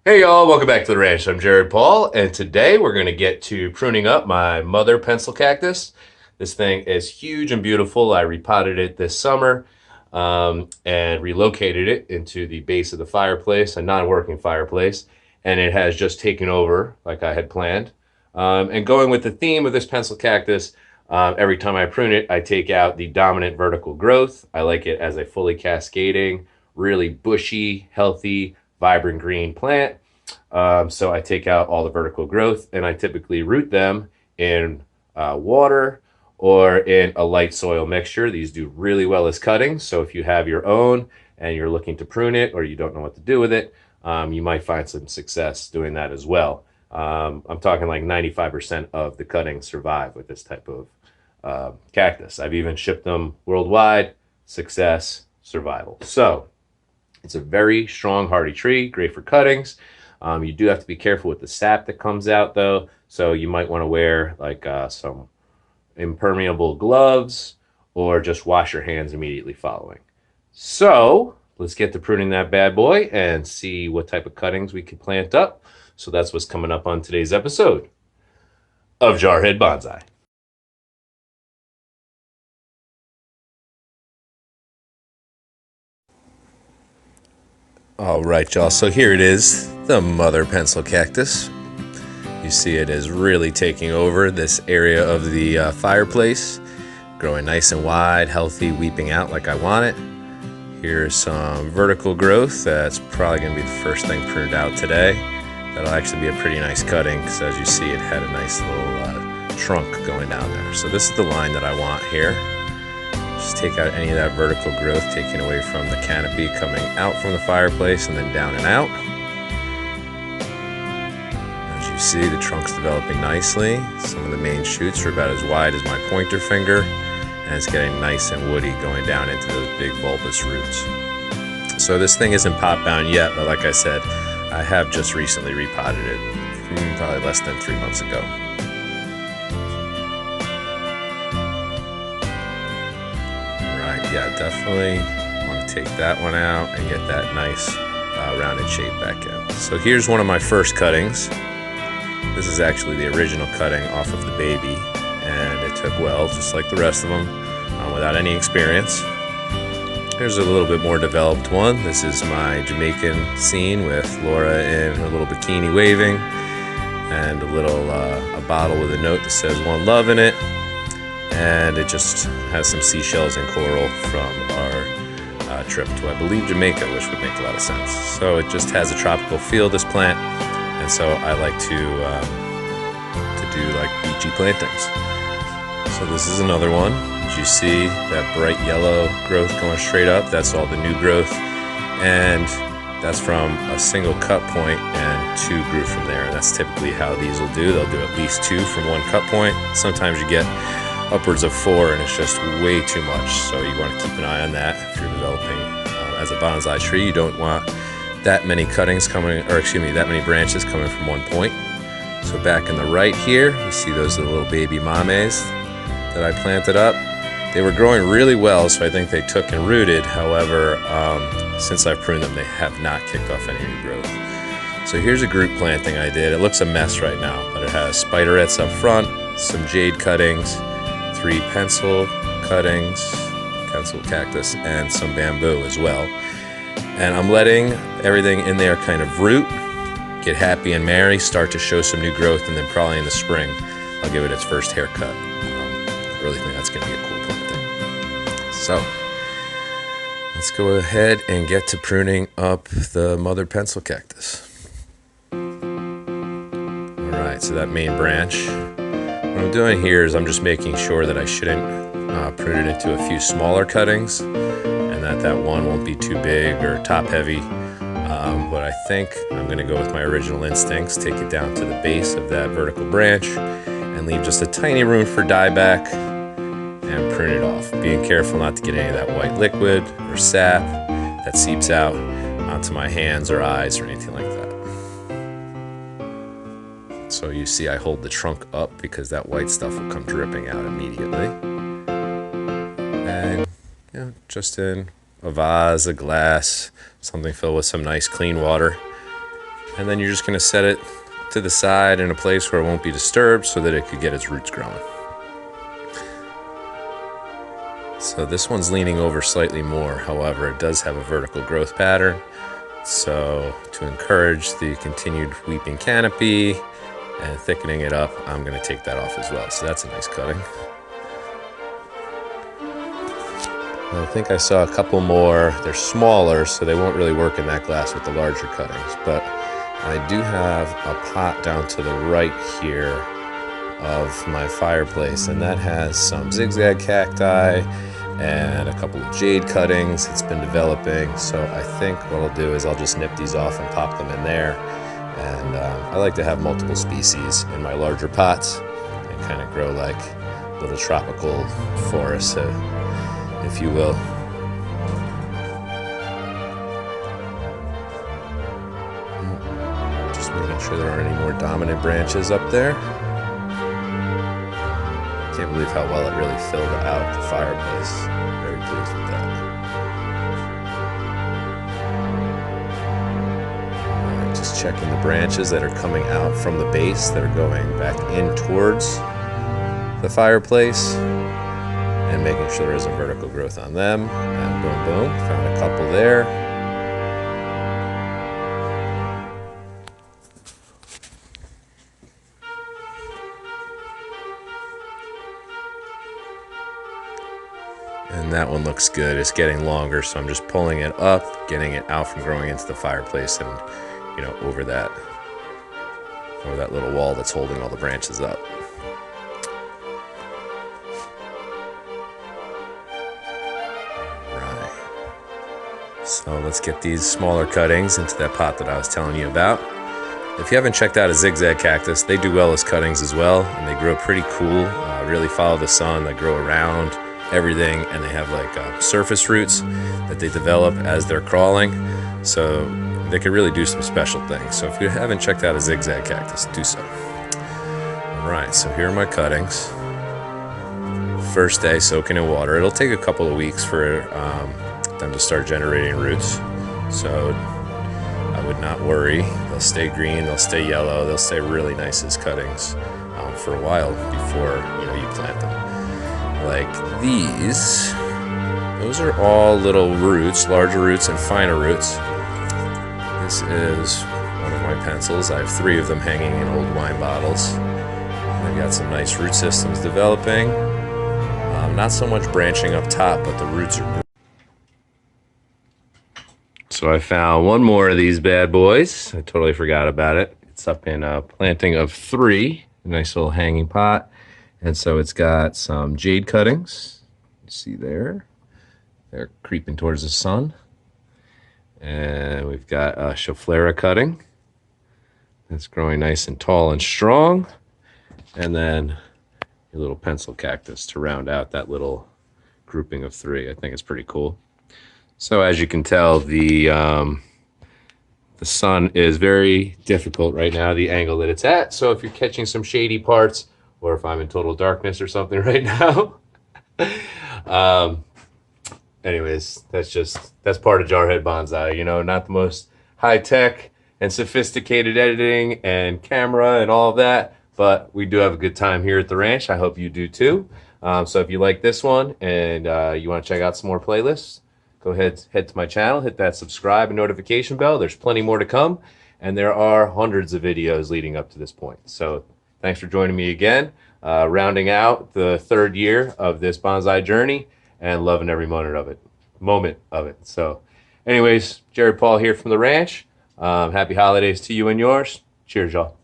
Hey y'all, welcome back to the ranch. I'm Jared Paul, and today we're going to get to pruning up my mother pencil cactus. This thing is huge and beautiful. I repotted it this summer and relocated it into the base of the fireplace, a non-working fireplace, and it has just taken over like I had planned. And going with the theme of this pencil cactus, every time I prune it, I take out the dominant vertical growth. I like it as a fully cascading, really bushy, healthy, vibrant green plant. So I take out all the vertical growth and I typically root them in water or in a light soil mixture. These do really well as cuttings. So if you have your own and you're looking to prune it or you don't know what to do with it, you might find some success doing that as well. I'm talking like 95% of the cuttings survive with this type of cactus. I've even shipped them worldwide. Success, survival. So it's a very strong, hardy tree, great for cuttings. You do have to be careful with the sap that comes out, though. So you might want to wear like some impermeable gloves or just wash your hands immediately following. So let's get to pruning that bad boy and see what type of cuttings we can plant up. So that's what's coming up on today's episode of Jarhead Bonsai. All right, y'all. So here it is, the mother pencil cactus. You see it is really taking over this area of the fireplace, growing nice and wide, healthy, weeping out like I want it. Here's some vertical growth. That's probably going to be the first thing pruned out today. That'll actually be a pretty nice cutting because as you see it had a nice little trunk going down there. So this is the line that I want here. Just take out any of that vertical growth, taking away from the canopy coming out from the fireplace and then down and out. As you see, the trunk's developing nicely. Some of the main shoots are about as wide as my pointer finger, and it's getting nice and woody going down into those big bulbous roots. So this thing isn't pot bound yet, but like I said, I have just recently repotted it, probably less than 3 months ago. Yeah, definitely want to take that one out and get that nice rounded shape back in. So here's one of my first cuttings. This is actually the original cutting off of the baby, and it took well, just like the rest of them, without any experience. Here's a little bit more developed one. This is my Jamaican scene with Laura in her little bikini waving, and a bottle with a note that says "One Love" in it. And it just has some seashells and coral from our trip to, I believe, Jamaica, which would make a lot of sense. So it just has a tropical feel, this plant, and so I like to do like beachy plantings. So this is another one. As you see, that bright yellow growth going straight up, that's all the new growth, and that's from a single cut point and two grew from there. And that's typically how these will do. They'll do at least two from one cut point. Sometimes you get upwards of 4 and it's just way too much, so you want to keep an eye on that. If you're developing as a bonsai tree, you don't want that many cuttings coming, or excuse me, that many branches coming from one point. So back in the right here, you see those little baby mames that I planted up. They were growing really well, so I think they took and rooted. However, since I've pruned them, they have not kicked off any new growth. So here's a group planting I did. It looks a mess right now, but it has spiderets up front, some jade cuttings, 3 pencil cuttings, pencil cactus, and some bamboo as well. And I'm letting everything in there kind of root, get happy and merry, start to show some new growth, and then probably in the spring, I'll give it its first haircut. I really think that's going to be a cool planting. So let's go ahead and get to pruning up the mother pencil cactus. All right, so that main branch. What I'm doing here is I'm just making sure that I shouldn't prune it into a few smaller cuttings, and that one won't be too big or top heavy. But I think I'm going to go with my original instincts, take it down to the base of that vertical branch and leave just a tiny room for dieback and prune it off. Being careful not to get any of that white liquid or sap that seeps out onto my hands or eyes or anything like that. So you see I hold the trunk up because that white stuff will come dripping out immediately. And just in a vase, a glass, something filled with some nice clean water. And then you're just going to set it to the side in a place where it won't be disturbed so that it could get its roots growing. So this one's leaning over slightly more, however, it does have a vertical growth pattern. So to encourage the continued weeping canopy and thickening it up, I'm going to take that off as well. So that's a nice cutting. I think I saw a couple more. They're smaller, so they won't really work in that glass with the larger cuttings. But I do have a pot down to the right here of my fireplace, and that has some zigzag cacti and a couple of jade cuttings. It's been developing, so I think what I'll do is I'll just nip these off and pop them in there. And I like to have multiple species in my larger pots and kind of grow like little tropical forests, if you will. Just making sure there aren't any more dominant branches up there. Can't believe how well it really filled out the fireplace. Very pleased with that. Alright, just checking the branches that are coming out from the base that are going back in towards the fireplace and making sure there isn't vertical growth on them. And boom, boom, found a couple there. And that one looks good. It's getting longer, so I'm just pulling it up, getting it out from growing into the fireplace and, you know, over that little wall that's holding all the branches up. Right. So let's get these smaller cuttings into that pot that I was telling you about. If you haven't checked out a zigzag cactus, they do well as cuttings as well, and they grow pretty cool. Really follow the sun. They grow around everything, and they have like surface roots that they develop as they're crawling, so they could really do some special things. So if you haven't checked out a zigzag cactus, do so. Alright, so here are my cuttings. First day soaking in water. It'll take a couple of weeks for them to start generating roots, so I would not worry. They'll stay green, they'll stay yellow, they'll stay really nice as cuttings for a while before you plant them. Like these, those are all little roots, larger roots and finer roots. This is one of my pencils. I have 3 of them hanging in old wine bottles. They've got some nice root systems developing. Not so much branching up top, but the roots are. So I found one more of these bad boys. I totally forgot about it. It's up in a planting of 3, a nice little hanging pot. And so it's got some jade cuttings. You see there. They're creeping towards the sun. And we've got a Schefflera cutting. That's growing nice and tall and strong. And then your little pencil cactus to round out that little grouping of 3. I think it's pretty cool. So as you can tell, the sun is very difficult right now, the angle that it's at. So if you're catching some shady parts, or if I'm in total darkness or something right now. Anyways, that's part of Jarhead Bonsai, you know, not the most high-tech and sophisticated editing and camera and all of that, but we do have a good time here at the ranch. I hope you do too. So if you like this one and you want to check out some more playlists, go ahead, head to my channel, hit that subscribe and notification bell. There's plenty more to come, and there are hundreds of videos leading up to this point. So thanks for joining me again, rounding out the 3rd year of this bonsai journey and loving every moment of it. So anyways, Jared Paul here from the ranch. Happy holidays to you and yours. Cheers, y'all.